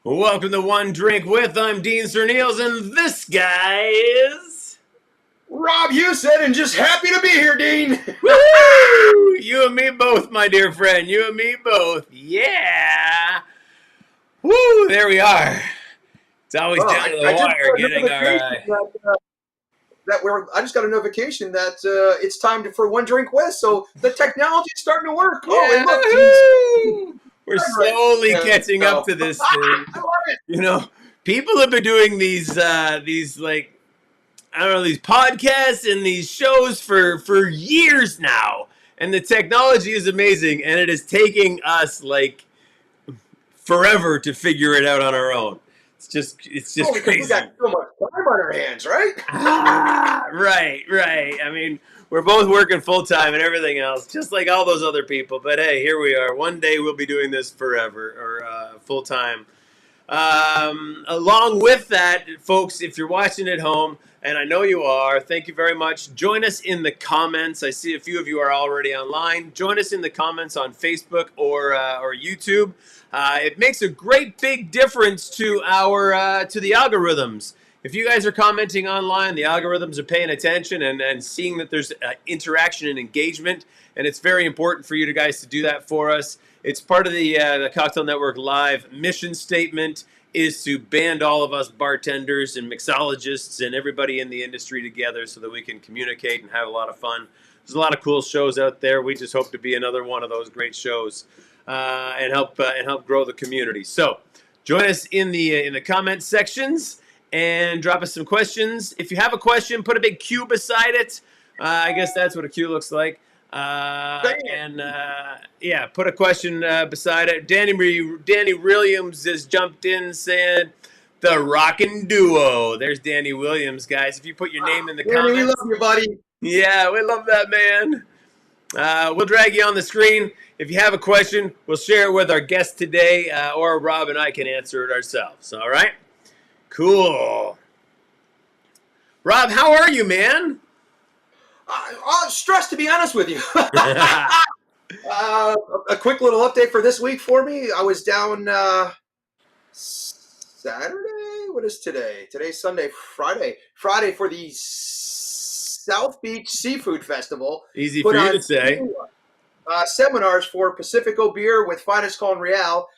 Welcome to One Drink With. I'm Dean Serneels, and this guy is Rob Husted, and just happy to be here, Dean. Woo! You and me both, my dear friend. You and me both. Yeah. Woo! There we are. It's always down to the wire getting our. I just got a notification that it's time for One Drink With. So the technology is starting to work. Yeah. Oh, and look, we're slowly catching up to this thing. I love it. You know, people have been doing these like, I don't know, these podcasts and these shows for years now, and the technology is amazing, and it is taking us like forever to figure it out on our own. It's just crazy. We got so much time on our hands, right? Right. I mean, we're both working full time and everything else, just like all those other people. But hey, here we are. One day we'll be doing this forever or full time. Along with that, folks, if you're watching at home, and I know you are, thank you very much. Join us in the comments. I see a few of you are already online. Join us in the comments on Facebook or YouTube. It makes a great big difference to to the algorithms. If you guys are commenting online, the algorithms are paying attention and seeing that there's interaction and engagement, and it's very important for you guys to do that for us. It's part of the Cocktail Network Live mission statement is to band all of us bartenders and mixologists and everybody in the industry together so that we can communicate and have a lot of fun. There's a lot of cool shows out there. We just hope to be another one of those great shows and help grow the community. So join us in the comment sections and drop us some questions. If you have a question, put a big Q beside it. I guess that's what a Q looks like. Put a question beside it. Danny Williams has jumped in saying the Rockin' Duo. There's Danny Williams, guys. If you put your name in the comments. We love you, buddy. Yeah, we love that, man. We'll drag you on the screen. If you have a question, we'll share it with our guest today, or Rob and I can answer it ourselves. All right? Cool. Rob, how are you, man? I'm stressed, to be honest with you. A quick little update for this week for me. I was down Saturday. What is today? Today's Sunday. Friday for the South Beach Seafood Festival. Easy for you to say. Seminars for Pacifico Beer with Finest Call and Real,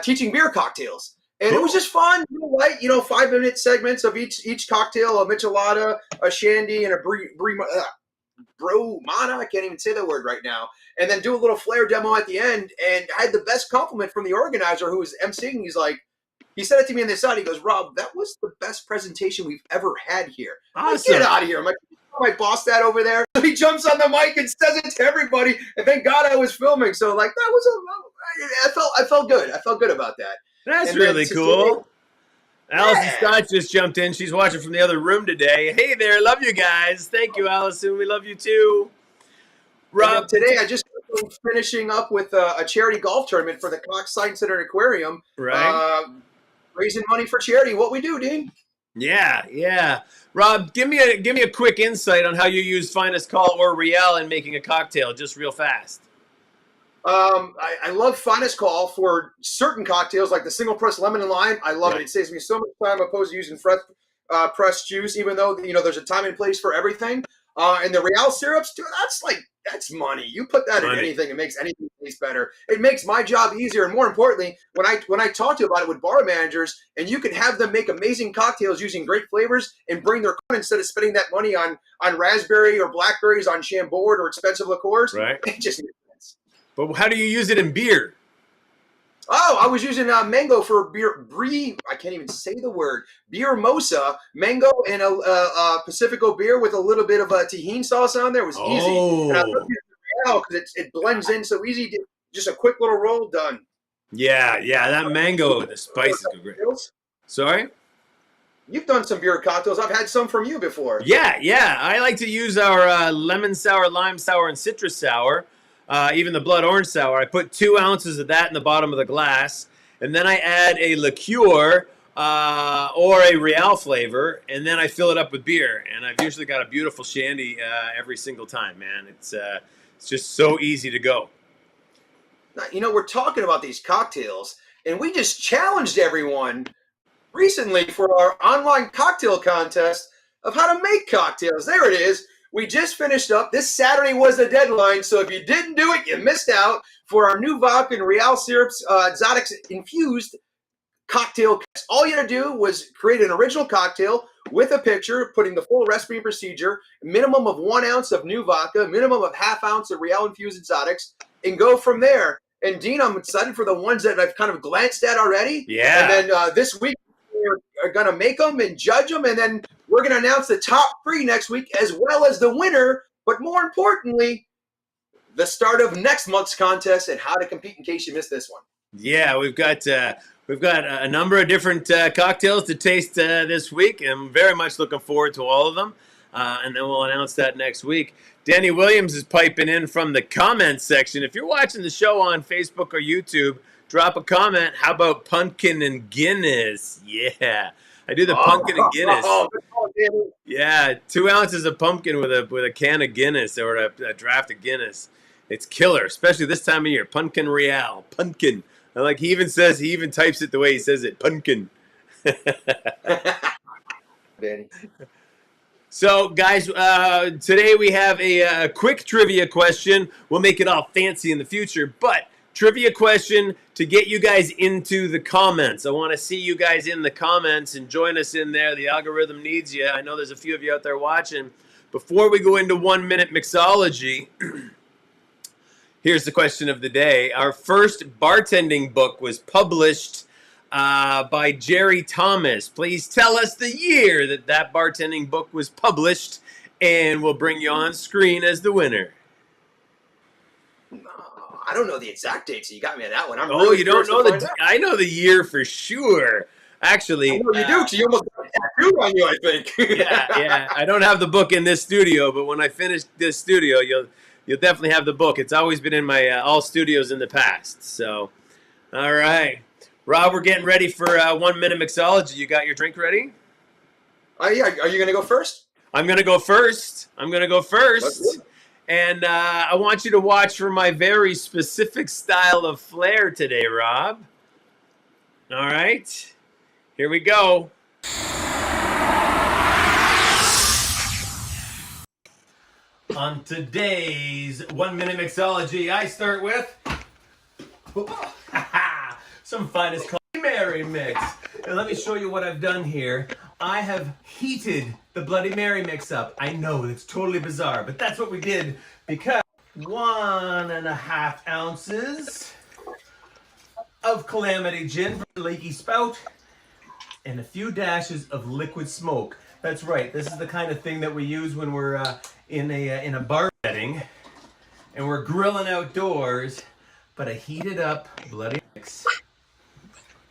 teaching beer cocktails. And It was just fun, light, 5-minute segments of each cocktail, a michelada, a shandy, and a bromana. I can't even say that word right now. And then do a little flair demo at the end. And I had the best compliment from the organizer who was emceeing. He said it to me on the side. He goes, "Rob, that was the best presentation we've ever had here." Awesome. Get out of here. I'm like, my boss that over there. He jumps on the mic and says it to everybody. And thank God I was filming. So that was I felt good. I felt good about that. That's really cool. Allison Scott just jumped in. She's watching from the other room today. Hey there. Love you guys. Thank you, Allison. We love you too. Rob, today I just finishing up with a charity golf tournament for the Cox Science Center and Aquarium. Right. Raising money for charity. What we do, Dean. Yeah. Rob, give me a quick insight on how you use Finest Call or Real in making a cocktail, just real fast. I love Finest Call for certain cocktails, like the single press lemon and lime. I love it. It saves me so much time opposed to using fresh pressed juice, even though there's a time and place for everything. And the Real syrups, dude, that's money. You put that in anything, it makes anything taste better. It makes my job easier, and more importantly, when I talk to you about it with bar managers, and you can have them make amazing cocktails using great flavors and bring their instead of spending that money on raspberry or blackberries on Chambord or expensive liqueurs. Right. It just makes sense. But how do you use it in beer? Oh, I was using mango for beer. I can't even say the word. Beer mosa, mango, and a Pacifico beer with a little bit of a Tajín sauce on there. It was easy. And I love it because it blends in so easy. Just a quick little roll, done. Yeah. That mango, the spice is great. Sorry? You've done some beer cocktails. I've had some from you before. Yeah. I like to use our lemon sour, lime sour, and citrus sour. Even the blood orange sour. I put 2 ounces of that in the bottom of the glass, and then I add a liqueur or a Real flavor, and then I fill it up with beer. And I've usually got a beautiful shandy every single time, man. It's just so easy to go. You know, we're talking about these cocktails, and we just challenged everyone recently for our online cocktail contest of how to make cocktails. There it is. We just finished up. This Saturday was the deadline, so if you didn't do it, you missed out for our new vodka and Real syrups, exotics infused cocktail. All you had to do was create an original cocktail with a picture, putting the full recipe and procedure, minimum of 1 ounce of new vodka, minimum of ½ ounce of Real infused exotics, and go from there. And Dean, I'm excited for the ones that I've kind of glanced at already. Yeah. And then this week, we're going to make them and judge them. And then we're going to announce the top 3 next week, as well as the winner. But more importantly, the start of next month's contest and how to compete in case you missed this one. Yeah, we've got a number of different cocktails to taste this week. I'm very much looking forward to all of them. And then we'll announce that next week. Danny Williams is piping in from the comments section. If you're watching the show on Facebook or YouTube, drop a comment. How about pumpkin and Guinness? Yeah, I do the pumpkin and Guinness. Yeah, 2 ounces of pumpkin with a can of Guinness or a draft of Guinness. It's killer, especially this time of year. Pumpkin Real, pumpkin. I like. He even types it the way he says it. Pumpkin. Danny. So, guys, today we have a quick trivia question. We'll make it all fancy in the future, but trivia question to get you guys into the comments. I want to see you guys in the comments and join us in there. The algorithm needs you. I know there's a few of you out there watching. Before we go into 1 minute mixology, here's the question of the day. Our first bartending book was published by Jerry Thomas. Please tell us the year that bartending book was published, and we'll bring you on screen as the winner. I don't know the exact date, so you got me on that one. You don't know I know the year for sure. Actually, I know you do, because you almost got a tattoo on you, I think. yeah. I don't have the book in this studio, but when I finish this studio, you'll definitely have the book. It's always been in my all studios in the past. So, all right. Rob, we're getting ready for 1 minute mixology. You got your drink ready? Yeah. Are you going to go first? I'm going to go first. And I want you to watch for my very specific style of flair today, Rob. All right. Here we go. On today's 1 minute mixology, I start with some finest Bloody Mary mix. And let me show you what I've done here. I have heated the Bloody Mary mix up. I know it's totally bizarre, but that's what we did because 1.5 ounces of Calamity Gin from the Leaky Spout and a few dashes of liquid smoke. That's right. This is the kind of thing that we use when we're in a bar setting and we're grilling outdoors. But I heated up Bloody Mix.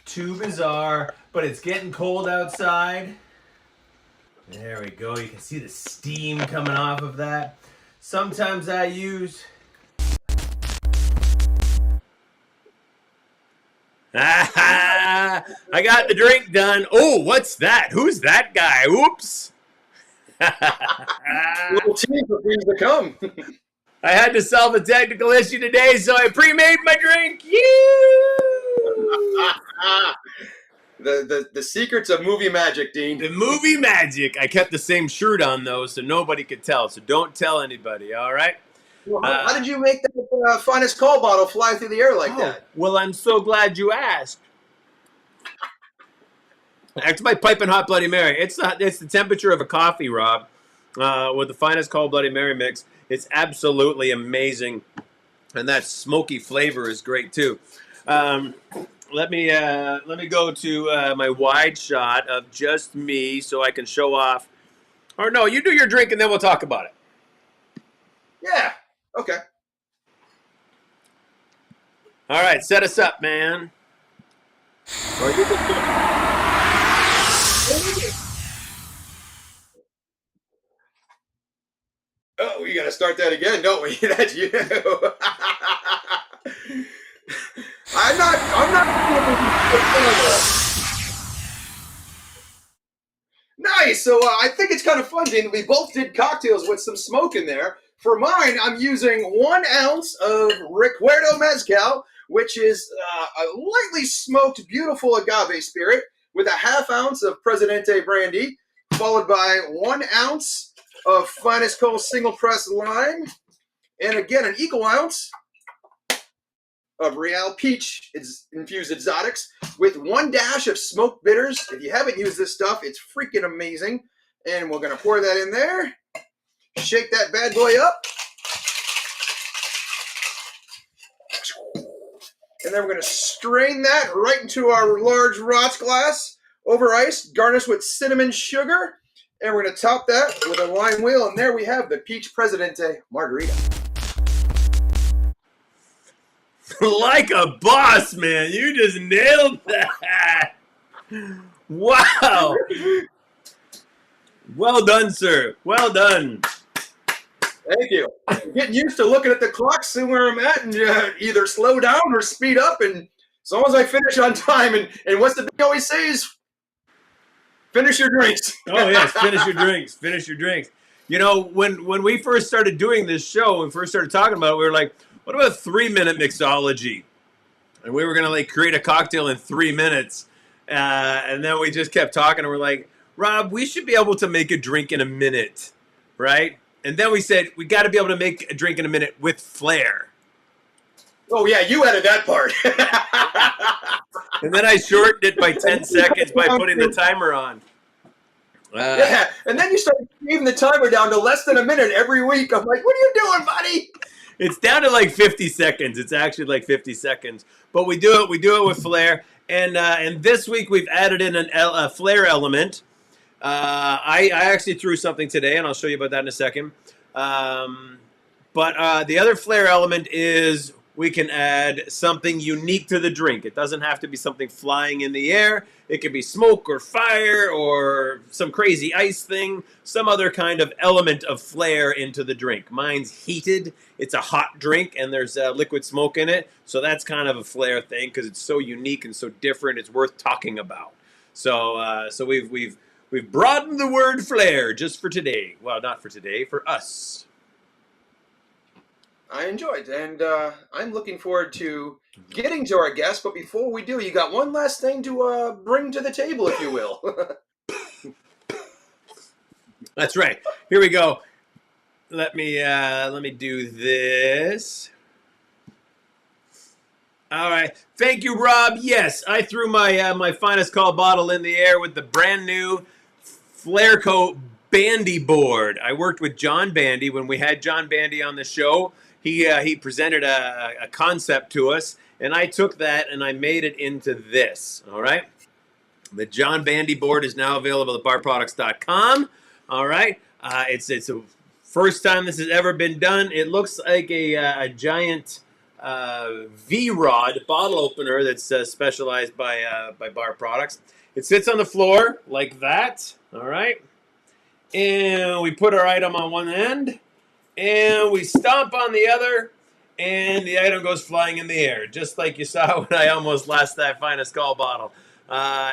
Too bizarre, but it's getting cold outside. There we go. You can see the steam coming off of that. Sometimes I use I got the drink done. Oh, what's that? Who's that guy? Oops. Little team for things to come. I had to solve a technical issue today, so I pre-made my drink. The secrets of movie magic, Dean. The movie magic. I kept the same shirt on, though, so nobody could tell. So don't tell anybody, all right? Well, how did you make that finest call bottle fly through the air like that? Well, I'm so glad you asked. That's my piping hot Bloody Mary. It's the temperature of a coffee, Rob, with the finest call Bloody Mary mix. It's absolutely amazing, and that smoky flavor is great too. Let me go to my wide shot of just me so I can show off. Or no, you do your drink and then we'll talk about it. Yeah. Okay. All right, set us up, man. Oh, we got to start that again, don't we? That's you. I'm not. Nice. So I think it's kind of fun, Dean. We both did cocktails with some smoke in there. For mine, I'm using 1 ounce of Recuerdo Mezcal, which is a lightly smoked, beautiful agave spirit, with a 1/2 ounce of Presidente brandy, followed by 1 ounce of Finest Cole single press lime, and again an equal ounce of Real Peach infused exotics, with 1 dash of smoked bitters. If you haven't used this stuff, it's freaking amazing. And we're gonna pour that in there, shake that bad boy up, and then we're gonna strain that right into our large rocks glass over ice, garnished with cinnamon sugar, and we're gonna top that with a lime wheel, and there we have the Peach Presidente Margarita. Like a boss, man. You just nailed that. Wow. Well done, sir. Well done. Thank you. I'm getting used to looking at the clock, seeing where I'm at, and either slow down or speed up. And as long as I finish on time, and what's the thing always says? Finish your drinks. Oh, yes. Finish your drinks. Finish your drinks. You know, when we first started doing this show and first started talking about it, we were like, what about 3-minute mixology? And we were going to like create a cocktail in 3 minutes. And then we just kept talking and we're like, Rob, we should be able to make a drink in a minute, right? And then we said, we got to be able to make a drink in a minute with flair. Oh, yeah, you added that part. And then I shortened it by 10 seconds by putting the timer on. Yeah, and then you started shaving the timer down to less than a minute every week. I'm like, what are you doing, buddy? It's down to like 50 seconds. It's actually like 50 seconds. But we do it with flair. And this week we've added in a flair element. I actually threw something today, and I'll show you about that in a second. But the other flair element is we can add something unique to the drink. It doesn't have to be something flying in the air. It could be smoke or fire or some crazy ice thing, some other kind of element of flair into the drink. Mine's heated. It's a hot drink, and there's liquid smoke in it. So that's kind of a flair thing because it's so unique and so different. It's worth talking about. So we've broadened the word flair just for today. Well, not for today, for us. I enjoyed, and I'm looking forward to getting to our guests. But before we do, you got one last thing to bring to the table, if you will. That's right. Here we go. Let me do this. All right. Thank you, Rob. Yes, I threw my Finest Call bottle in the air with the brand new Flairco Bandy board. I worked with John Bandy when we had John Bandy on the show. He presented a concept to us, and I took that and I made it into this. All right. The John Bandy board is now available at barproducts.com. All right. It's the first time this has ever been done. It looks like a giant V-Rod bottle opener that's specialized by Bar Products. It sits on the floor like that. All right. And we put our item on one end, and we stomp on the other, and the item goes flying in the air, just like you saw when I almost lost that Finest Call bottle.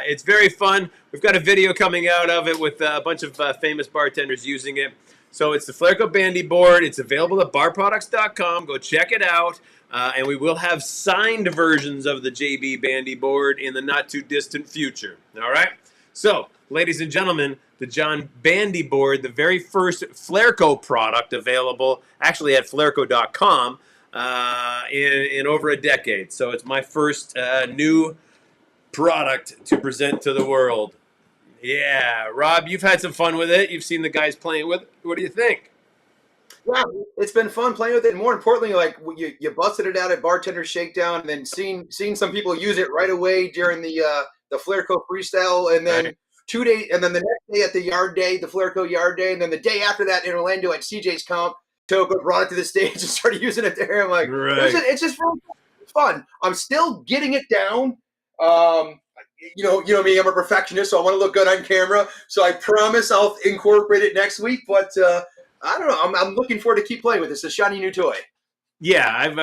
It's very fun. We've got a video coming out of it with a bunch of famous bartenders using it. So it's the Flairco Bandy board. It's available at barproducts.com. Go check it out. And we will have signed versions of the JB Bandy board in the not-too-distant future. All right? So, ladies and gentlemen, the John Bandy board, the very first Flairco product available, actually at Flairco.com, in over a decade. So it's my first new product to present to the world. Yeah, Rob, you've had some fun with it. You've seen the guys playing with it. What do you think? Yeah, it's been fun playing with it. And more importantly, like you busted it out at Bartender Shakedown, and then seeing some people use it right away during the Flairco Freestyle, and then 2 days, and then the next day at the Yard Day, the Flairco Yard Day, and then the day after that in Orlando at CJ's Comp, Toko brought it to the stage and started using it there. I'm like, it's just really fun. I'm still getting it down. You know me, I'm a perfectionist, so I want to look good on camera. So I promise I'll incorporate it next week. But I don't know. I'm looking forward to keep playing with this. It's a shiny new toy. Yeah, I've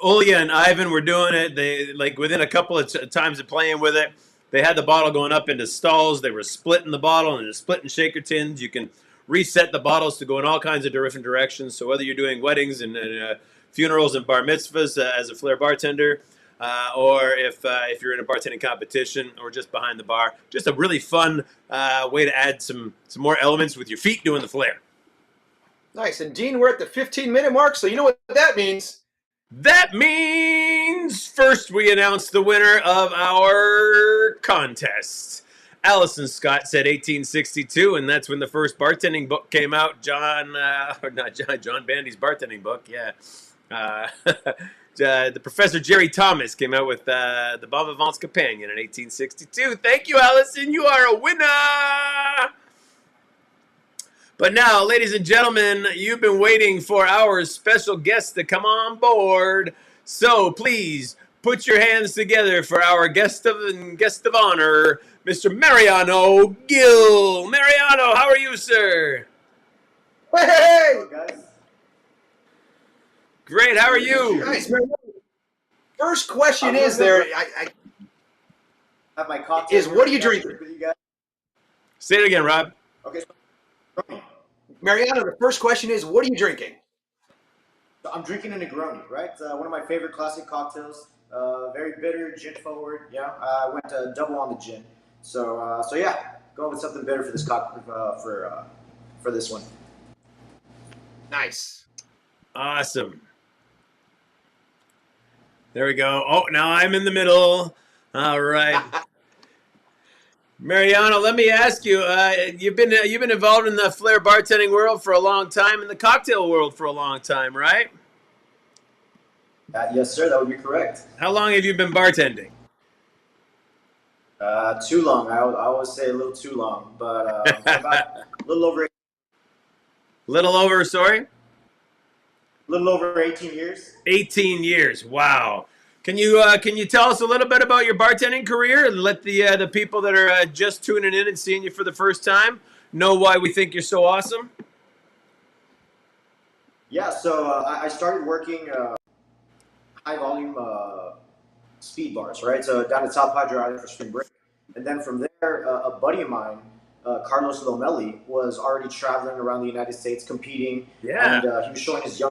Olya and Ivan were doing it. They like within a couple of times of playing with it, they had the bottle going up into stalls. They were splitting the bottle into splitting shaker tins. You can reset the bottles to go in all kinds of different directions. So whether you're doing weddings and funerals and bar mitzvahs as a flair bartender, or if you're in a bartending competition or just behind the bar, just a really fun way to add some more elements with your feet doing the flair. Nice. And Dean, we're at the 15-minute mark, so you know what that means. That means first we announce the winner of our contest. Allison Scott said 1862, and that's when the first bartending book came out. John Bandy's bartending book, yeah. The Professor Jerry Thomas came out with the Bon Vivant's Companion in 1862. Thank you, Allison. You are a winner. But now, ladies and gentlemen, you've been waiting for our special guest to come on board. So please put your hands together for our guest of honor, Mr. Mariano Gil. Mariano, how are you, sir? Hey! Hello, guys. Great. How are you? Nice. First question is there. I have my cocktail. Is what are you drinking? You guys? Say it again, Rob. Okay. Mariano, the first question is, what are you drinking? So I'm drinking a Negroni, right? One of my favorite classic cocktails. Very bitter, gin forward. Yeah, I went double on the gin. So yeah, going with something bitter for this for this one. Nice. Awesome. There we go. Oh, now I'm in the middle. All right. Mariano, let me ask you, you've been involved in the flair bartending world for a long time, in the cocktail world for a long time, right? Yes, sir. That would be correct. How long have you been bartending? Too long. I always say a little too long, but about a little over. Sorry? A little over 18 years. 18 years. Wow. Can you tell us a little bit about your bartending career and let the people that are just tuning in and seeing you for the first time know why we think you're so awesome? Yeah. So I started working high volume speed bars, right? So down at South Padre Island for spring break, and then from there, a buddy of mine, Carlos Lomelli, was already traveling around the United States competing. Yeah. And he was showing his young.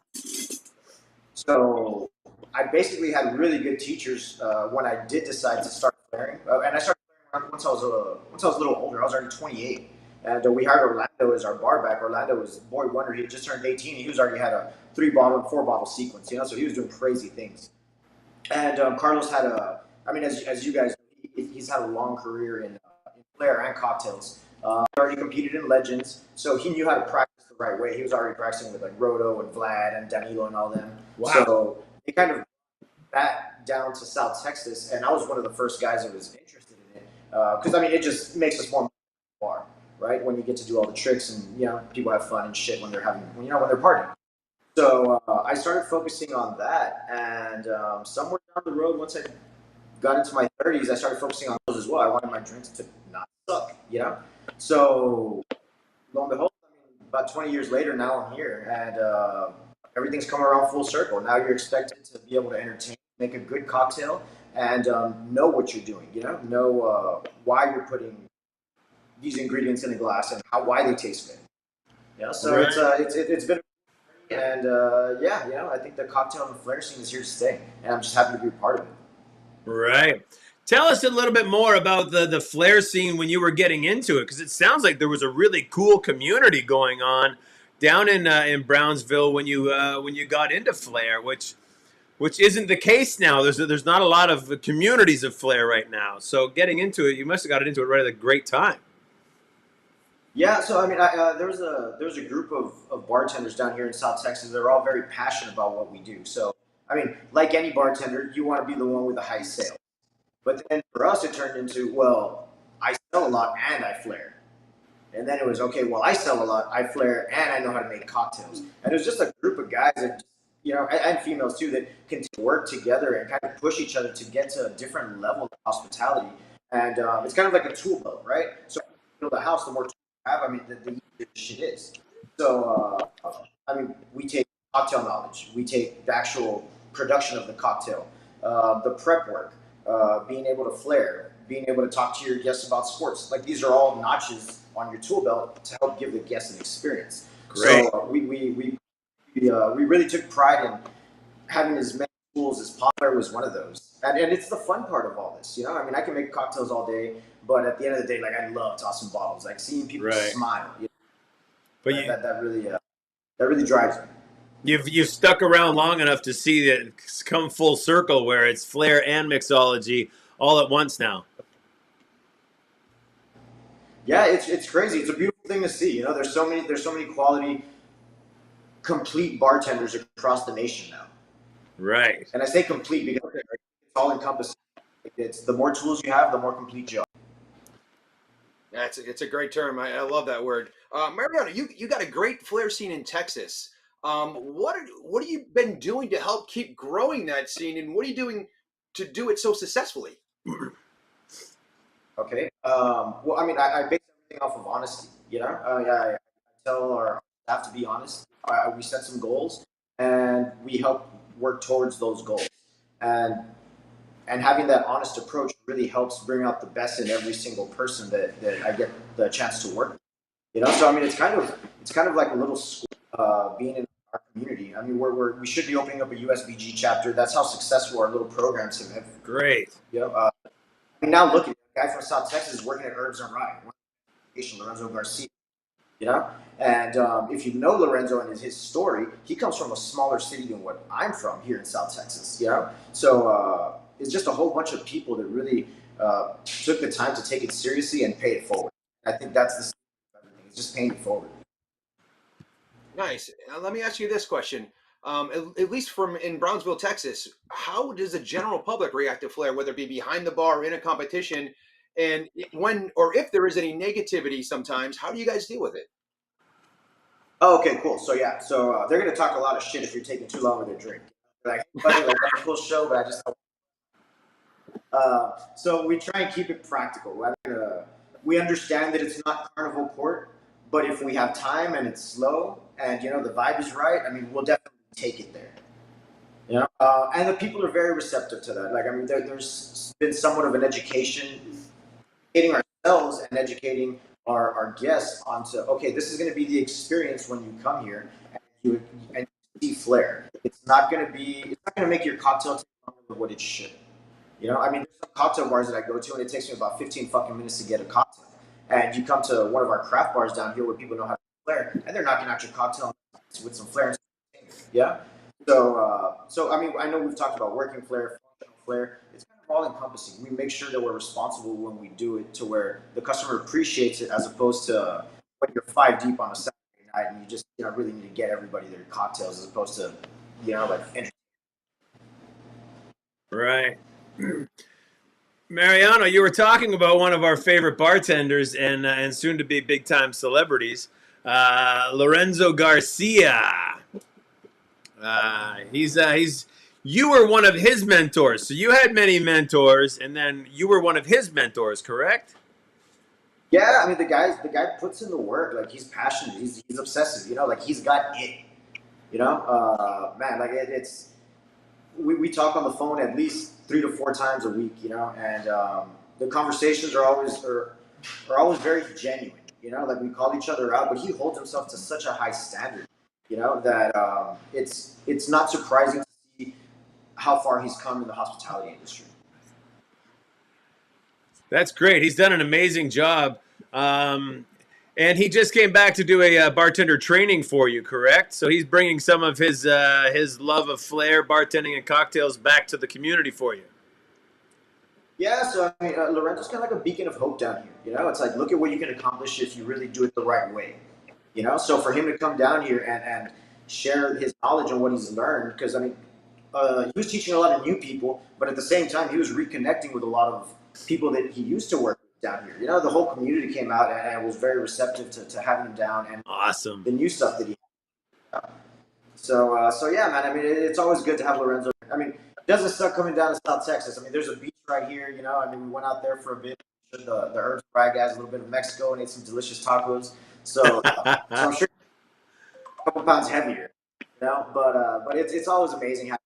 So I basically had really good teachers when I did decide to start flaring, and I started flaring once I was a little older. I was already 28, and we hired Orlando as our bar back. Orlando was boy wonder. He had just turned 18. He was already had a 3-bottle and 4-bottle sequence, so he was doing crazy things. And Carlos had as you guys, he's had a long career in flair and cocktails. He already competed in Legends, so he knew how to practice the right way. He was already practicing with like Roto and Vlad and Danilo and all them. Wow. So they kind of that down to South Texas, and I was one of the first guys that was interested in it because it just makes us more bar, right? When you get to do all the tricks and people have fun and shit when they're when they're partying. So I started focusing on that, and somewhere down the road, once I got into my 30s, I started focusing on those as well. I wanted my drinks to not suck, So lo and behold, about 20 years later, now I'm here, and everything's come around full circle. Now you're expected to be able to entertain, make a good cocktail, and know what you're doing. Know why you're putting these ingredients in a glass and why they taste good. So right. It's been, and I think the cocktail and the flair scene is here to stay, and I'm just happy to be a part of it. Right. Tell us a little bit more about the flair scene when you were getting into it, because it sounds like there was a really cool community going on down in Brownsville when you got into flair, which isn't the case now. There's not a lot of communities of flair right now. So getting into it, you must have got into it right at a great time. Yeah, so there was a group of bartenders down here in South Texas. They're all very passionate about what we do. So like any bartender, you want to be the one with the high sales. But then for us, it turned into, well, I sell a lot and I flair. And then it was, okay, well, I sell a lot, I flair, and I know how to make cocktails. And it was just a group of guys that, and females too, that can work together and kind of push each other to get to a different level of hospitality. And it's kind of like a tool belt, right? So when you build a house, the more tools you have, the easier the shit is. So, we take cocktail knowledge. We take the actual production of the cocktail, the prep work, being able to flair, being able to talk to your guests about sports. Like, these are all notches on your tool belt to help give the guest an experience. Great. So we really took pride in having as many tools as possible. Was one of those, and it's the fun part of all this. I mean, I can make cocktails all day, but at the end of the day, like I love tossing bottles, like seeing people smile. But that really drives me. You've stuck around long enough to see that come full circle where it's flair and mixology all at once now. Yeah, it's crazy. It's a beautiful thing to see. There's so many quality, complete bartenders across the nation now. Right. And I say complete because it's all encompassing. It's the more tools you have, the more complete you are. It's a great term. I love that word. Mariano, you got a great flair scene in Texas. What have you been doing to help keep growing that scene, and what are you doing to do it so successfully? Okay. Well, I mean, I base everything off of honesty. I tell our staff to be honest. We set some goals, and we help work towards those goals. And having that honest approach really helps bring out the best in every single person that I get the chance to work with. So I mean, it's kind of like a little school, being in our community. I mean, we should be opening up a USBG chapter. That's how successful our little programs have. Great. I mean, now look at a guy from South Texas working at Herbs and Rye, Lorenzo Garcia. And if you know Lorenzo and his story, he comes from a smaller city than what I'm from here in South Texas. So it's just a whole bunch of people that really took the time to take it seriously and pay it forward. I think that's the everything. It's just paying it forward. Nice. Let me ask you this question. At least from in Brownsville, Texas, how does the general public react to flair, whether it be behind the bar or in a competition? And when or if there is any negativity sometimes, how do you guys deal with it? Oh, okay, cool. So yeah, they're gonna talk a lot of shit if you're taking too long with your drink. Like, buddy, like that's a cool show, but I just. So we try and keep it practical. We understand that it's not carnival court, but if we have time and it's slow and the vibe is right, I mean, we'll definitely take it there. And the people are very receptive to that. Like, I mean, there's been somewhat of an education, educating ourselves and educating our guests onto, okay, this is going to be the experience when you come here and you see flair. It's not going to make your cocktail take longer than what it should. I mean, there's some cocktail bars that I go to and it takes me about 15 fucking minutes to get a cocktail. And you come to one of our craft bars down here where people know how to flair, and they're knocking out your cocktail with some flair. Yeah. So I mean, I know we've talked about working flair, functional flair. It's kind of all encompassing. We make sure that we're responsible when we do it to where the customer appreciates it, as opposed to when you're 5 deep on a Saturday night and you just really need to get everybody their cocktails, as opposed to like. Right. Mariano, you were talking about one of our favorite bartenders and soon to be big time celebrities, Lorenzo Garcia. You were one of his mentors. So you had many mentors, and then you were one of his mentors, correct? Yeah, I mean the guy puts in the work. Like, he's passionate. He's obsessive. Like, he's got it. Man, like it's. We talk on the phone at least 3 to 4 times a week. And the conversations are always very genuine. Like, we call each other out, but he holds himself to such a high standard. That it's not surprising to see how far he's come in the hospitality industry. That's great. He's done an amazing job. And he just came back to do a bartender training for you, correct? So he's bringing some of his love of flair, bartending, and cocktails back to the community for you. Yeah, so I mean, Lorenzo's kind of like a beacon of hope down here. It's like, look at what you can accomplish if you really do it the right way. So for him to come down here and share his knowledge on what he's learned, because I mean, he was teaching a lot of new people, but at the same time, he was reconnecting with a lot of people that he used to work with down here. The whole community came out and was very receptive to having him down, and awesome. The new stuff that he had. So yeah, man. I mean, it's always good to have Lorenzo. I mean, it doesn't suck coming down to South Texas. I mean, there's a beach right here. I mean, we went out there for a bit. The Herbs and Rye guys, a little bit of Mexico, and ate some delicious tacos. So I'm sure a couple pounds heavier, but it's always amazing how.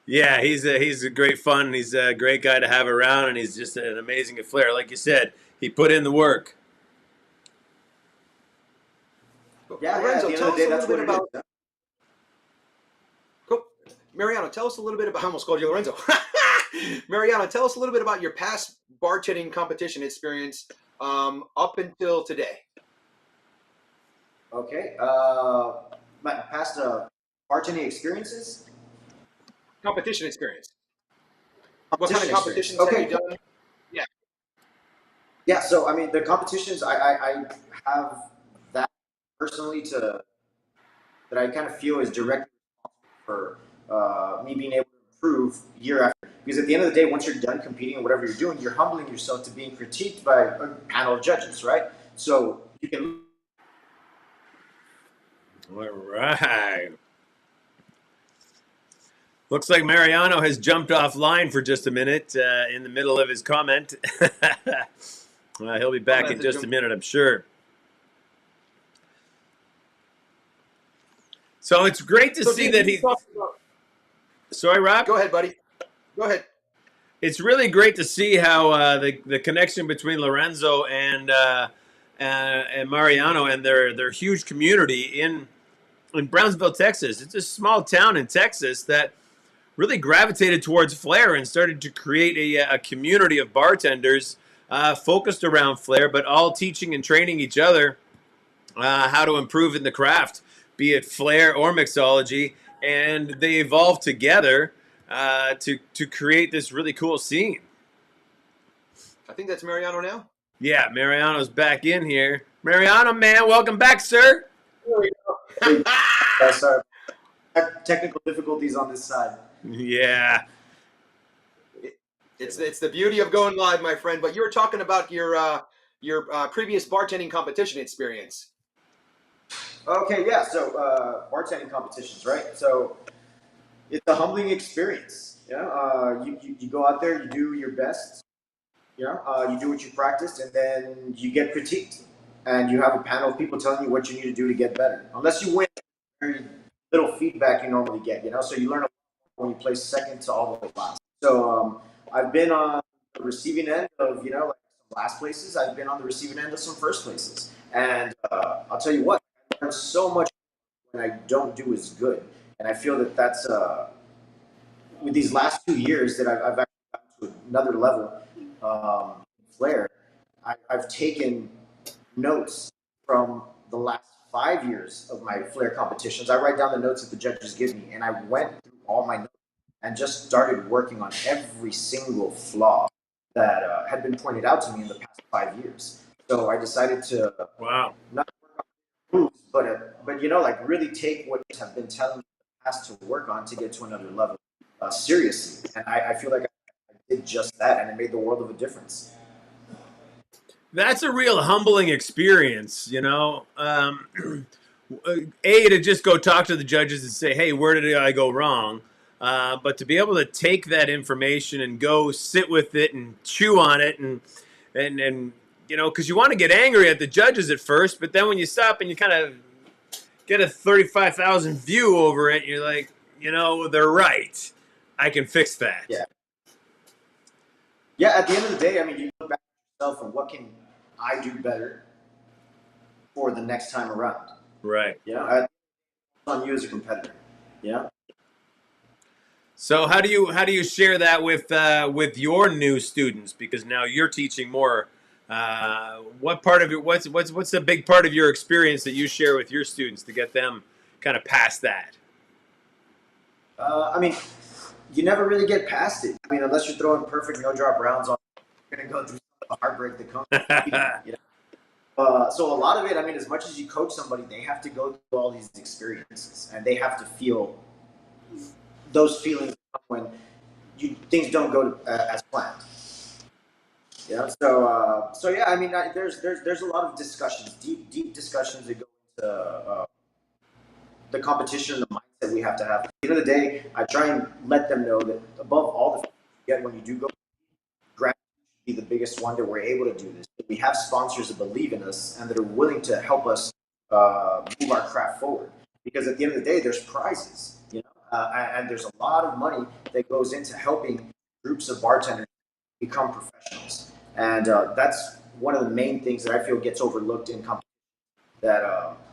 Yeah, he's a great fun. He's a great guy to have around, and he's just an amazing flair. Like you said, he put in the work. yeah, Lorenzo, at the end tell of the us day, a that's little what bit it about. is. Cool. Mariano, tell us a little bit about. I almost called you Lorenzo. Mariano, tell us a little bit about your past bartending competition experience up until today. Okay. My past bartending experiences. Competition experience. What kind of Competition experience. competitions have Okay, you cool. done? Yeah. Yeah, so I mean, the competitions I have that personally to that I kind of feel is directly for me being able to improve year after. Because at the end of the day, once you're done competing in whatever you're doing, you're humbling yourself to being critiqued by a panel of judges, right? So you can. All right. Looks like Mariano has jumped offline for just a minute in the middle of his comment. He'll be back in just a minute, I'm sure. So it's great to see that he. Sorry, Rob? Go ahead, buddy. Go ahead. It's really great to see how the connection between Lorenzo and Mariano and their huge community in Brownsville, Texas. It's a small town in Texas that really gravitated towards flair and started to create a community of bartenders focused around flair, but all teaching and training each other how to improve in the craft, be it flair or mixology, and they evolved together to create this really cool scene. I think that's Mariano now. Yeah, Mariano's back in here. Mariano, man, welcome back, sir. There we go. Sorry, technical difficulties on this side. Yeah. It's the beauty of going live, my friend. But you were talking about your previous bartending competition experience. Okay, yeah. So bartending competitions, right? So it's a humbling experience. You go out there, you do your best. You do what you practiced, and then you get critiqued, and you have a panel of people telling you what you need to do to get better. Unless you win, very little feedback you normally get. So you learn a lot when you place second to all the way last. So I've been on the receiving end of like some last places. I've been on the receiving end of some first places, and I'll tell you what, I learn so much when I don't do as good, and I feel that that's with these last 2 years that I've actually gotten to another level. Flair, I've taken notes from the last 5 years of my flair competitions. I write down the notes that the judges give me, and I went through all my notes and just started working on every single flaw that had been pointed out to me in the past 5 years. So I decided to not work on moves, but like really take what have been telling me in the past to work on to get to another level seriously. And I feel like I did just that, and it made the world of a difference. That's a real humbling experience, to just go talk to the judges and say, hey, where did I go wrong? But to be able to take that information and go sit with it and chew on it and because you want to get angry at the judges at first, but then when you stop and you kind of get a 35,000 view over it, you're like, they're right. I can fix that. Yeah. Yeah, at the end of the day, I mean, you look back at yourself and what can I do better for the next time around? Right. It's on you as a competitor. Yeah. So how do you share that with your new students? Because now you're teaching more. What part of it? What's the big part of your experience that you share with your students to get them kind of past that? I mean, you never really get past it. I mean, unless you're throwing perfect no drop rounds on, you're gonna go through the heartbreak that comes. So a lot of it, I mean, as much as you coach somebody, they have to go through all these experiences, and they have to feel those feelings when things don't go as planned. Yeah. So yeah, I mean, there's a lot of discussions, deep discussions that go into the competition and the mindset we have to have. At the end of the day, I try and let them know that above all the things you get when you do go, gratitude should be the biggest one that we're able to do this. We have sponsors that believe in us and that are willing to help us move our craft forward. Because at the end of the day, there's prizes, and there's a lot of money that goes into helping groups of bartenders become professionals. And that's one of the main things that I feel gets overlooked in competition. that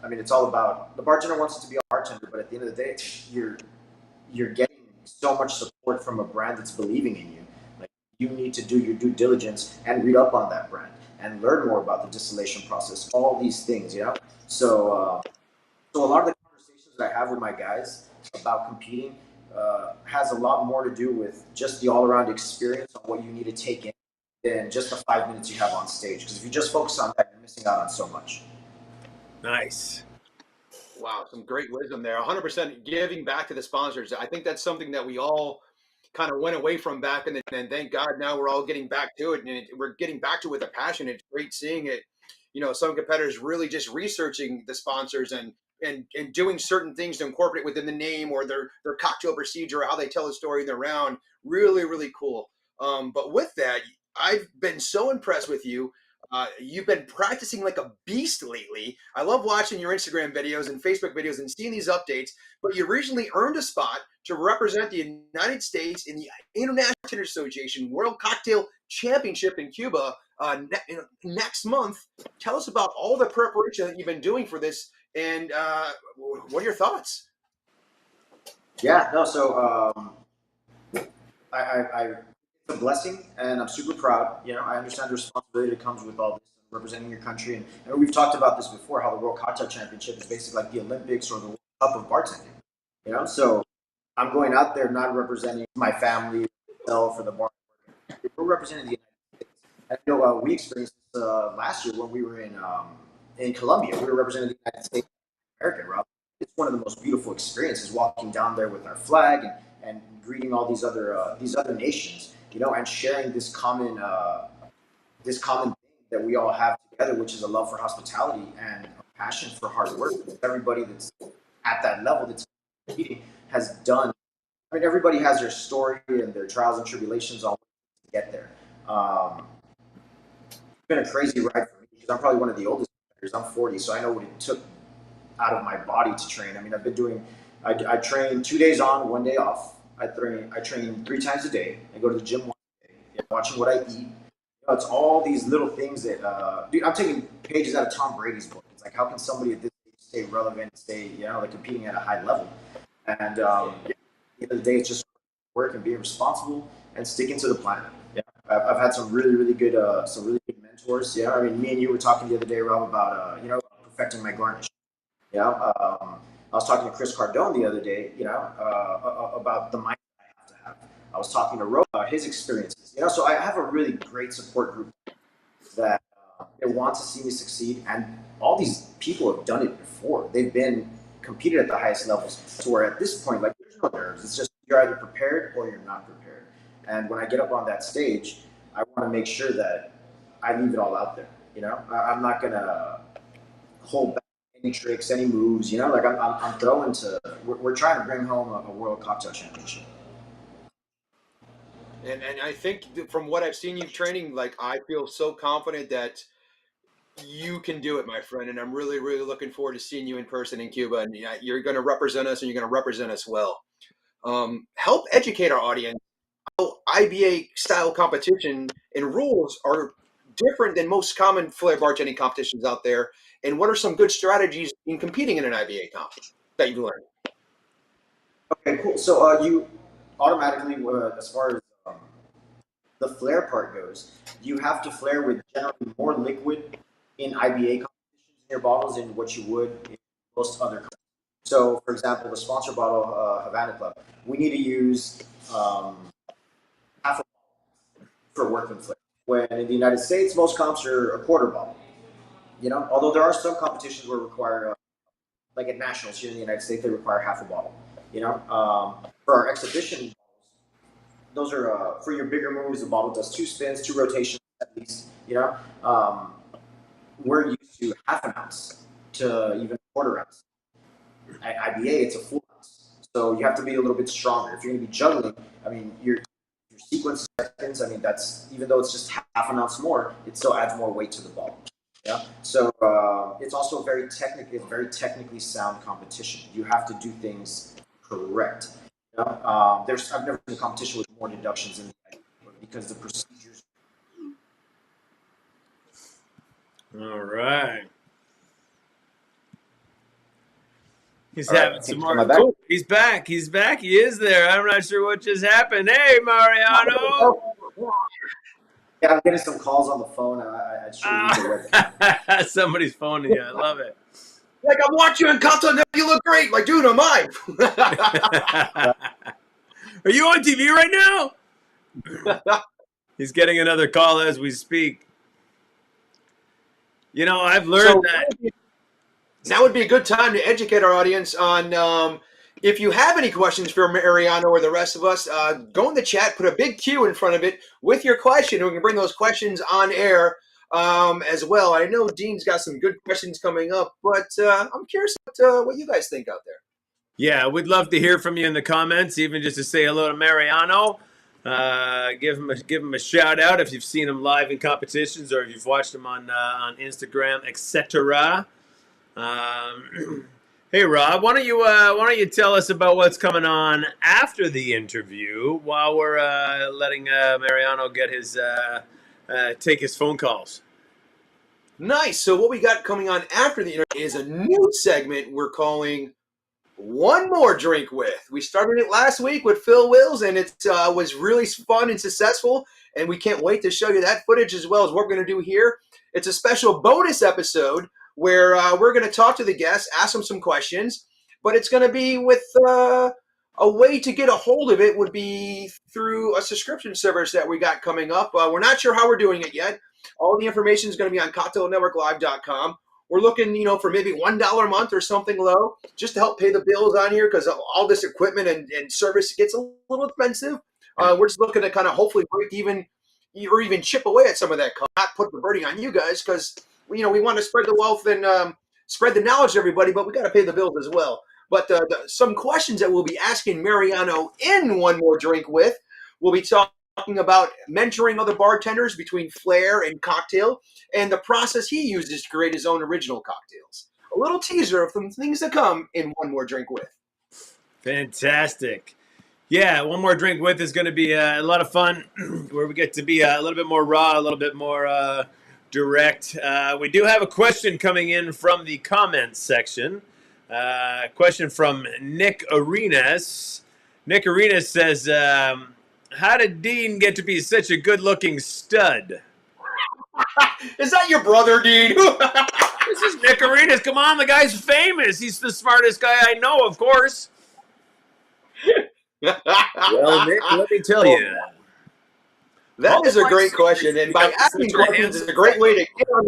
I mean, it's all about the bartender wants it to be a bartender, but at the end of the day, you're getting so much support from a brand that's believing in you. Like, you need to do your due diligence and read up on that brand and learn more about the distillation process, all these things, you know. So a lot of the conversations that I have with my guys about competing has a lot more to do with just the all-around experience on what you need to take in than just the 5 minutes you have on stage. Because if you just focus on that, you're missing out on so much. Nice. Wow, some great wisdom there. 100% giving back to the sponsors. I think that's something that we all kind of went away from back in the day. And thank God now we're all getting back to it. And we're getting back to it with a passion. It's great seeing it. You know, some competitors really just researching the sponsors and doing certain things to incorporate within the name or their cocktail procedure or how they tell a story in the round. Really, really cool. But with that, I've been so impressed with you. You've been practicing like a beast lately. I love watching your Instagram videos and Facebook videos and seeing these updates. But you recently earned a spot to represent the United States in the International Association World Cocktail Championship in Cuba next month. Tell us about all the preparation that you've been doing for this, and what are your thoughts? Yeah, no. So I it's a blessing, and I'm super proud. You know, I understand the responsibility that comes with all this, representing your country, and we've talked about this before. How the World Cocktail Championship is basically like the Olympics or the World Cup of bartending. You know, so I'm going out there not representing my family, myself, or the bar. We're representing the United States. And I know we experienced this last year when we were in Colombia. We were representing the United States, American, Rob. It's one of the most beautiful experiences walking down there with our flag and greeting all these other nations, you know, and sharing this common thing that we all have together, which is a love for hospitality and a passion for hard work. Everybody that's at that level that's competing has done. I mean, everybody has their story and their trials and tribulations on to get there. It's been a crazy ride for me because I'm probably one of the oldest players. I'm 40, so I know what it took out of my body to train. I mean, I've been doing. I train 2 days on, 1 day off. I train 3 times a day. I go to the gym once a day. Yeah, watching what I eat. You know, it's all these little things that. Dude, I'm taking pages out of Tom Brady's book. It's like, how can somebody at this age stay relevant, stay, you know, like competing at a high level? And at the end of the day, it's just work and being responsible and sticking to the plan. Yeah, I've had some really good mentors. Yeah, I mean, me and you were talking the other day, Rob, about you know, perfecting my garnish. You know, I was talking to Chris Cardone the other day. You know, about the mindset I have to have. I was talking to Rob about his experiences. You know, so I have a really great support group that they want to see me succeed, and all these people have done it before. They've been competed at the highest levels, to where at this point, like, there's no nerves. It's just you're either prepared or you're not prepared. And when I get up on that stage, I want to make sure that I leave it all out there. You know, I'm not gonna hold back any tricks, any moves. You know, like I'm throwing to. We're trying to bring home a world cocktail championship. And I think from what I've seen you training, like I feel so confident that you can do it, my friend. And I'm really, really looking forward to seeing you in person in Cuba. And yeah, you're going to represent us, and you're going to represent us well. Help educate our audience how IBA style competition and rules are different than most common flair bartending competitions out there. And what are some good strategies in competing in an IBA comp that you've learned? Okay, cool. So you automatically, as far as the flare part goes, you have to flare with generally more liquid in IBA competitions in your bottles than what you would in most other companies. So, for example, the sponsor bottle, Havana Club, we need to use half a bottle for working flare. When in the United States, most comps are a quarter bottle. You know, although there are some competitions where require, like at nationals here in the United States, they require half a bottle. You know, for our exhibition, those are for your bigger moves. The bottle does 2 spins, 2 rotations at least. You know, we're used to half an ounce to even quarter ounce. At IBA, it's a full ounce, so you have to be a little bit stronger. If you're going to be juggling, I mean, your sequence of seconds. I mean, that's even though it's just half an ounce more, it still adds more weight to the bottle. Yeah. So it's also very technically sound competition. You have to do things correct. You know? I've never seen a competition with more deductions in the IBA because the procedures. All right. He's All right, having some am I more. back? Cool. He's back. He's back. He is there. I'm not sure what just happened. Hey, Mariano. Yeah, I'm getting some calls on the phone. I should have used the webcam. Somebody's phoning you. I love it. Like, I'm watching you in content. You look great. Like, dude, am I? Are you on TV right now? He's getting another call as we speak. You know, I've learned that. Now would be a good time to educate our audience on if you have any questions for Mariano or the rest of us, go in the chat, put a big Q in front of it with your question. We can bring those questions on air as well. I know Dean's got some good questions coming up, but I'm curious what you guys think out there. Yeah, we'd love to hear from you in the comments, even just to say hello to Mariano. Give him a shout out if you've seen him live in competitions or if you've watched him on Instagram, etc. Hey Rob, why don't you tell us about what's coming on after the interview while we're letting Mariano get his take his phone calls. Nice. So what we got coming on after the interview is a new segment we're calling One More Drink With. We started it last week with Phil Wills, and it was really fun and successful, and we can't wait to show you that footage as well as what we're going to do here. It's a special bonus episode where we're going to talk to the guests, ask them some questions, but it's going to be with a way to get a hold of it would be through a subscription service that we got coming up. We're not sure how we're doing it yet. All the information is going to be on cocktailnetworklive.com. We're looking, for maybe $1 a month or something low just to help pay the bills on here because all this equipment and service gets a little expensive. We're just looking to kind of hopefully break even or even chip away at some of that cost, not put the burden on you guys because, we want to spread the wealth and spread the knowledge to everybody, but we got to pay the bills as well. But some questions that we'll be asking Mariano in One More Drink With, we'll be talking about mentoring other bartenders between flair and cocktail and the process he uses to create his own original cocktails. A little teaser of some things to come in One More Drink With. Fantastic. Yeah, One More Drink With is going to be a lot of fun where we get to be a little bit more raw, a little bit more direct. We do have a question coming in from the comments section. Question from Nick Arenas. Nick Arenas says, how did Dean get to be such a good-looking stud? Is that your brother, Dean? This is Nick Arenas. Come on, the guy's famous. He's the smartest guy I know, of course. Well, Nick, let me tell you. That is a great question, and by asking questions is a great way to get on.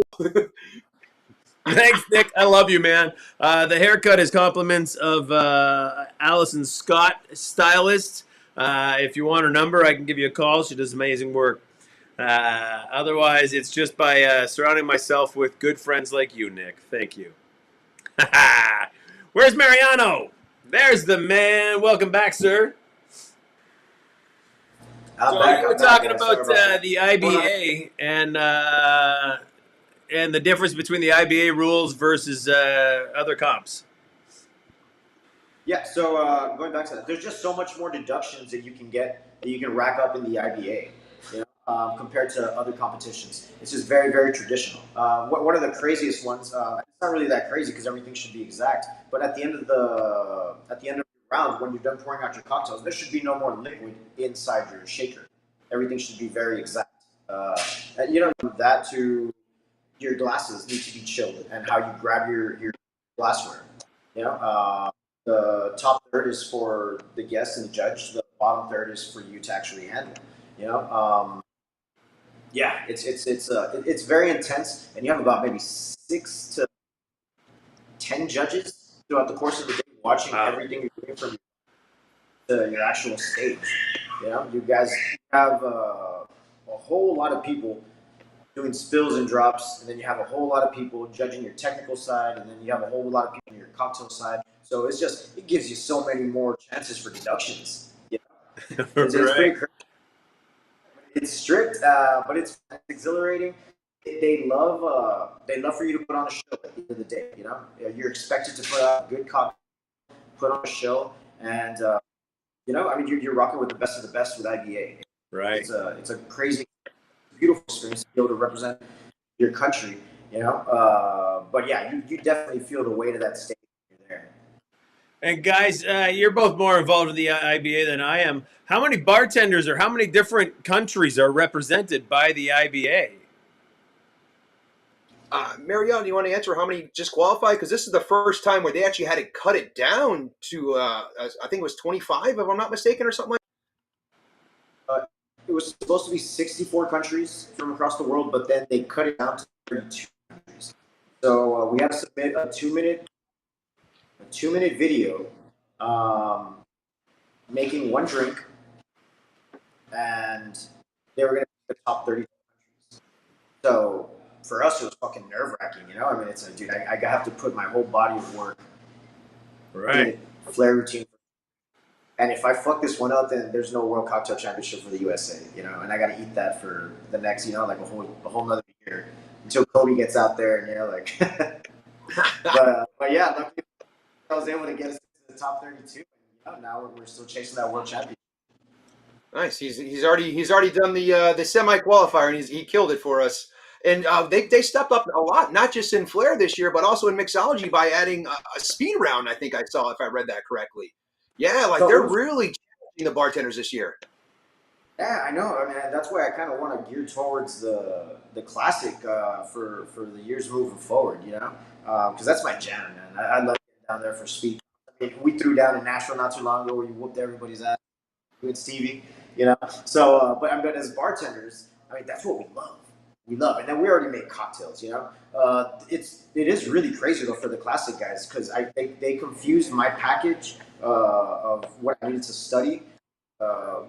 Thanks, Nick. I love you, man. The haircut is compliments of Allison Scott, stylist. If you want her number, I can give you a call. She does amazing work. Otherwise, it's just by surrounding myself with good friends like you, Nick. Thank you. Where's Mariano? There's the man. Welcome back, sir. So we're talking about the IBA and the difference between the IBA rules versus other comps. Yeah, so going back to that, there's just so much more deductions that you can get, that you can rack up in the IBA, compared to other competitions. It's just very, very traditional. One of the craziest ones, it's not really that crazy because everything should be exact, but at the end of the round, when you're done pouring out your cocktails, there should be no more liquid inside your shaker. Everything should be very exact. And that to your glasses need to be chilled and how you grab your glassware. The top third is for the guest and the judge. The bottom third is for you to actually handle. It's very intense, and you have about maybe 6 to 10 judges throughout the course of the day watching everything you're doing from your actual stage. You guys have a whole lot of people doing spills and drops, and then you have a whole lot of people judging your technical side, and then you have a whole lot of people on your cocktail side. So it gives you so many more chances for deductions. It's pretty crazy. It's strict, but it's exhilarating. They love for you to put on a show at the end of the day. You're expected to put out a good cocktail, put on a show, and you're rocking with the best of the best with IBA. Right. It's a crazy, beautiful experience to be able to represent your country. But yeah, you definitely feel the weight of that stage when you're there. And guys, you're both more involved in the IBA than I am. How many bartenders or how many different countries are represented by the IBA? Mariano, you want to answer how many just qualified? Because this is the first time where they actually had to cut it down to, I think it was 25, if I'm not mistaken, or something like It was supposed to be 64 countries from across the world, but then they cut it down to 32 countries. So we had to submit a two minute video, making one drink, and they were going to pick the top 30 countries. So for us, it was fucking nerve wracking, you know. I mean, it's a dude. I have to put my whole body of work, Right. flair routine. And if I fuck this one up, then there's no World Cocktail Championship for the USA, you know. And I got to eat that for the next, you know, like a whole another year until Kobe gets out there, and you know, like. but yeah, luckily I was able to get us to the top 32. And now we're still chasing that world championship. Nice. He's already done the semi qualifier, and he killed it for us. And they stepped up a lot, not just in flair this year, but also in mixology by adding a speed round. I think I saw, if I read that correctly. Yeah, like they're really challenging the bartenders this year. Yeah, I know. I mean, that's why I kind of want to gear towards the classic for the years moving forward. You know, because that's my jam, man. I love getting down there for speed. I mean, we threw down in Nashville not too long ago, where you whooped everybody's ass, you and Stevie. You know, so but as bartenders, I mean, that's what we love. We love, and then we already make cocktails. You know, it is really crazy though for the classic guys because they confused my package of what I needed to study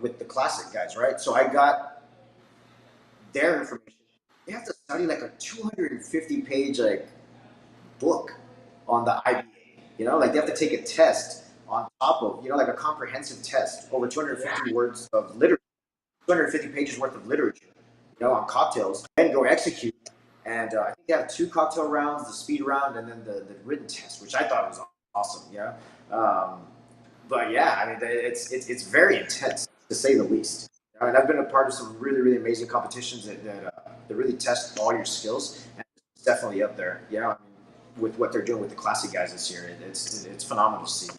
with the classic guys, right? So I got their information. They have to study like a 250-page like book on the IBA. You know, like they have to take a test on top of, you know, like a comprehensive test over 250 words of literature, 250 pages worth of literature, you know, on cocktails, and go execute. And I think they have 2 cocktail rounds, the speed round, and then the written test, which I thought was awesome. Yeah. But yeah, I mean, it's very intense to say the least. And I've been a part of some really, really amazing competitions that really test all your skills, and it's definitely up there. Yeah, I mean, with what they're doing with the classic guys this year, it's phenomenal to see.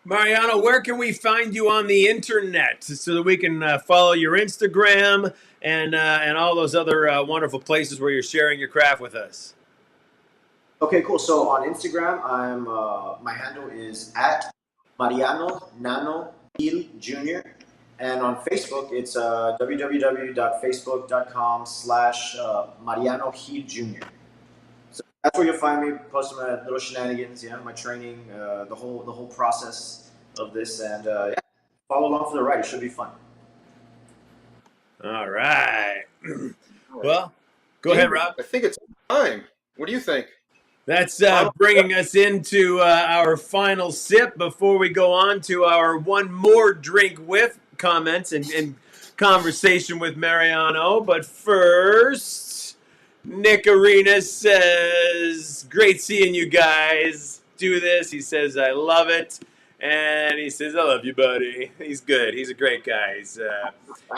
Mariano, where can we find you on the internet so that we can follow your Instagram and all those other wonderful places where you're sharing your craft with us? Okay, cool. So on Instagram, I'm my handle is at Mariano Nano Gil Jr. And on Facebook, it's www.facebook.com/Mariano Gil Jr. So that's where you'll find me posting my little shenanigans, yeah, my training, the whole process of this, and yeah, follow along for the ride. It should be fun. All right. Well, go ahead, Rob. I think it's time. What do you think? That's bringing us into our final sip before we go on to our one more drink with comments and conversation with Mariano. But first, Nick Arenas says, great seeing you guys do this. He says, I love it. And he says, I love you, buddy. He's good. He's a great guy.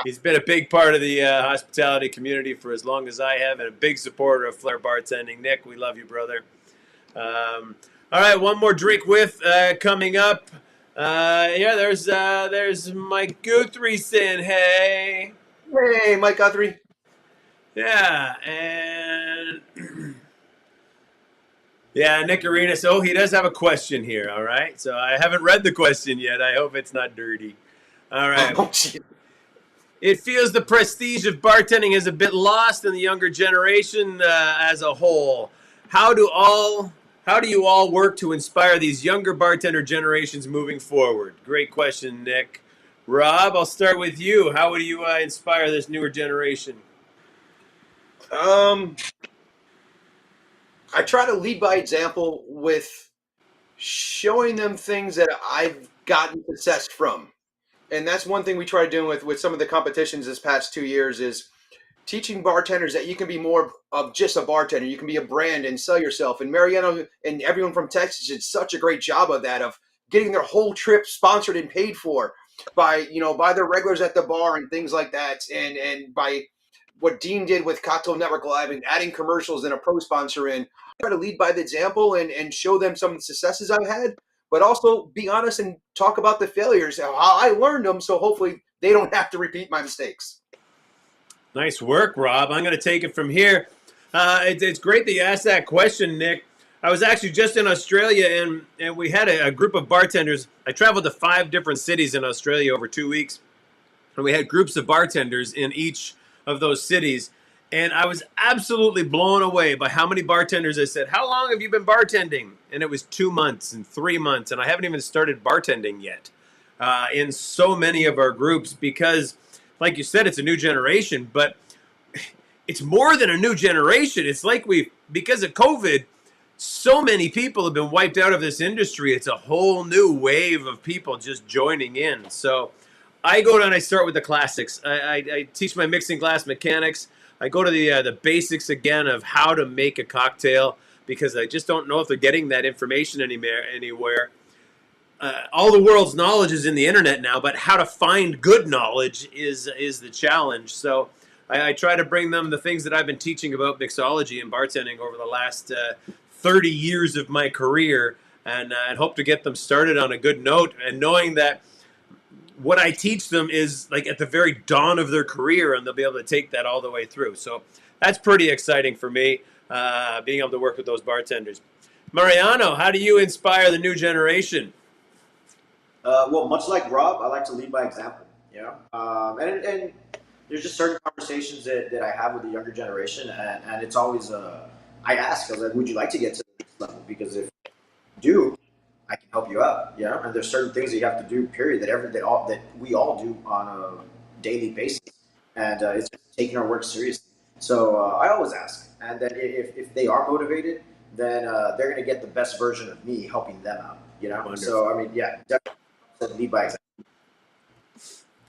He's been a big part of the hospitality community for as long as I have and a big supporter of Flair Bartending. Nick, we love you, brother. All right, one more drink with coming up. Yeah, there's Mike Guthrie saying, hey. Hey, Mike Guthrie. Yeah, and yeah, Nick Arenas. Oh, he does have a question here. All right, so I haven't read the question yet. I hope it's not dirty. All right. Oh, shit. It feels the prestige of bartending is a bit lost in the younger generation as a whole. How do you all work to inspire these younger bartender generations moving forward? Great question, Nick. Rob, I'll start with you. How would you inspire this newer generation? I try to lead by example with showing them things that I've gotten success from. And that's one thing we try to do with some of the competitions this past 2 years is teaching bartenders that you can be more of just a bartender. You can be a brand and sell yourself. And Mariano and everyone from Texas did such a great job of that, of getting their whole trip sponsored and paid for by their regulars at the bar and things like that. And by what Dean did with Cocktail Network Live and adding commercials and a pro sponsor in. I try to lead by the example and show them some of the successes I've had, but also be honest and talk about the failures, how I learned them, so hopefully they don't have to repeat my mistakes. Nice work, Rob. I'm going to take it from here. It's great that you asked that question, Nick. I was actually just in Australia, and we had a group of bartenders. I traveled to 5 different cities in Australia over 2 weeks, and we had groups of bartenders in each of those cities. And I was absolutely blown away by how many bartenders I said, "How long have you been bartending?" And it was 2 months and 3 months, and I haven't even started bartending yet in so many of our groups because, like you said, it's a new generation, but it's more than a new generation. It's like because of COVID, so many people have been wiped out of this industry. It's a whole new wave of people just joining in. So I go down and I start with the classics. I teach my mixing glass mechanics. I go to the basics again of how to make a cocktail because I just don't know if they're getting that information anywhere. All the world's knowledge is in the internet now, but how to find good knowledge is the challenge. So I try to bring them the things that I've been teaching about mixology and bartending over the last 30 years of my career, and hope to get them started on a good note, and knowing that what I teach them is like at the very dawn of their career, and they'll be able to take that all the way through. So that's pretty exciting for me, being able to work with those bartenders. Mariano, how do you inspire the new generation? Well, much like Rob, I like to lead by example. And there's just certain conversations that I have with the younger generation, and it's always I ask, I was like, would you like to get to the next level? Because if you do, I can help you out. And there's certain things that you have to do, period, that we all do on a daily basis, and it's just taking our work seriously. So I always ask, and then if they are motivated, then they're going to get the best version of me helping them out. Wonderful. So I mean, yeah, definitely lead by example.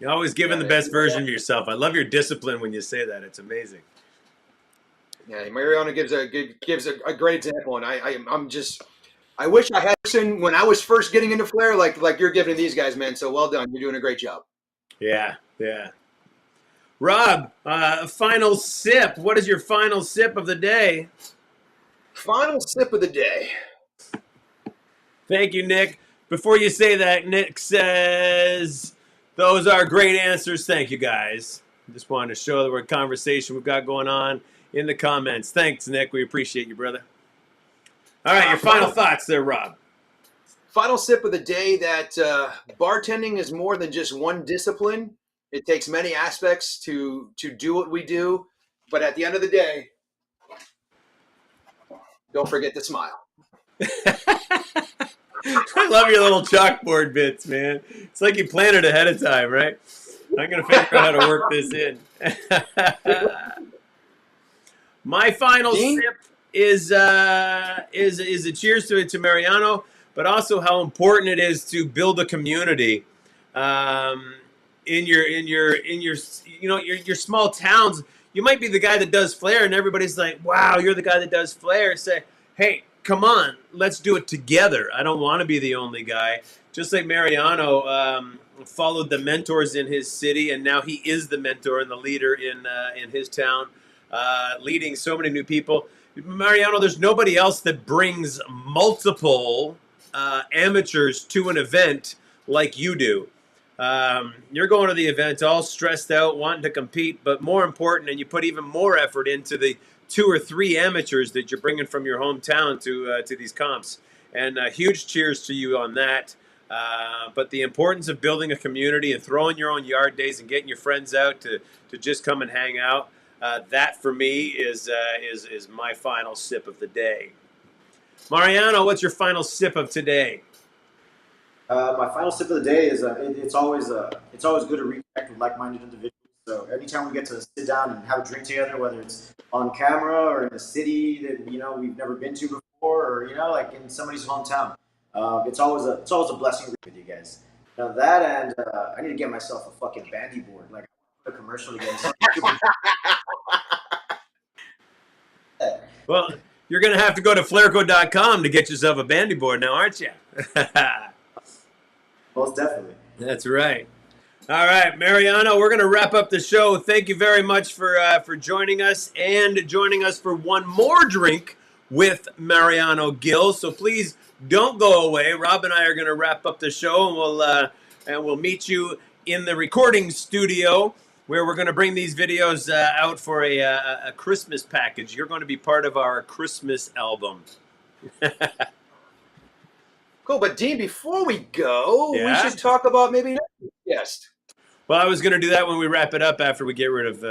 You're always giving the best version of yourself. I love your discipline when you say that. It's amazing. Yeah, Mariano gives a great example, and I wish I had listened when I was first getting into flair, like you're giving these guys, man. So well done. You're doing a great job. Yeah. Rob, final sip. What is your final sip of the day? Final sip of the day. Thank you, Nick. Before you say that, Nick says, those are great answers. Thank you, guys. Just wanted to show the conversation we've got going on in the comments. Thanks, Nick. We appreciate you, brother. All right, your final thoughts there, Rob. Final sip of the day, that bartending is more than just one discipline. It takes many aspects to do what we do. But at the end of the day, don't forget to smile. I love your little chalkboard bits, man. It's like you planned it ahead of time, right? I'm going to figure out how to work this in. My final sip is a cheers to Mariano, but also how important it is to build a community in your small towns. You might be the guy that does flair, and everybody's like, "Wow, you're the guy that does flair." Say, "Hey, come on, let's do it together." I don't want to be the only guy. Just like Mariano followed the mentors in his city, and now he is the mentor and the leader in his town, leading so many new people. Mariano, there's nobody else that brings multiple amateurs to an event like you do. You're going to the event all stressed out, wanting to compete, but more important, and you put even more effort into the 2 or 3 amateurs that you're bringing from your hometown to these comps. And huge cheers to you on that. But the importance of building a community and throwing your own yard days and getting your friends out to just come and hang out, that for me is my final sip of the day. Mariano, what's your final sip of today? My final sip of the day is it's always good to reconnect with like-minded individuals. So anytime we get to sit down and have a drink together, whether it's on camera or in a city that we've never been to before, or like in somebody's hometown, it's always a blessing to be with you guys. Now that, and I need to get myself a fucking bandy board, like a commercial again. Well, you're gonna have to go to flairco.com to get yourself a bandy board now, aren't you? Most definitely. That's right. All right, Mariano, we're going to wrap up the show. Thank you very much for joining us and joining us for one more drink with Mariano Gil. So please don't go away. Rob and I are going to wrap up the show, and we'll meet you in the recording studio where we're going to bring these videos out for a Christmas package. You're going to be part of our Christmas album. Cool, but Dean, before we go, Yeah? we should talk about maybe next week's guest. Well, I was going to do that when we wrap it up after we get rid of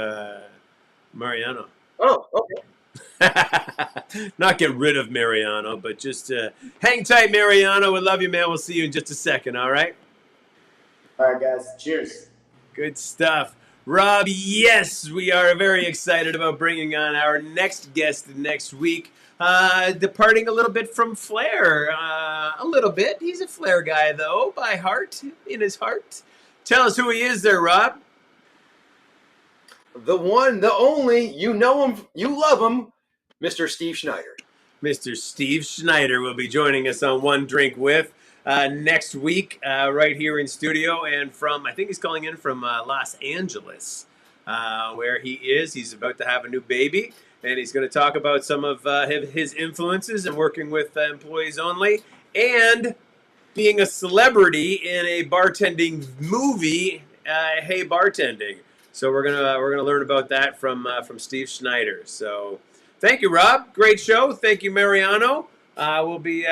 Mariano. Oh, okay. Not get rid of Mariano, but just hang tight, Mariano. We love you, man. We'll see you in just a second, all right? All right, guys. Cheers. Good stuff. Rob, yes, we are very excited about bringing on our next guest next week. Departing a little bit from Flair. A little bit. He's a Flair guy, though, by heart, in his heart. Tell us who he is there, Rob. The one, the only, you know him, you love him, Mr. Steve Schneider. Mr. Steve Schneider will be joining us on One Drink With next week, right here in studio, and I think he's calling in from Los Angeles, where he is. He's about to have a new baby, and he's going to talk about some of his influences and working with employees only, and being a celebrity in a bartending movie, Hey Bartending. So we're gonna learn about that from Steve Schneider. So thank you, Rob. Great show. Thank you, Mariano. We'll be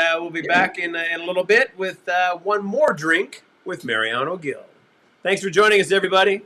back in a little bit with one more drink with Mariano Gil. Thanks for joining us, everybody.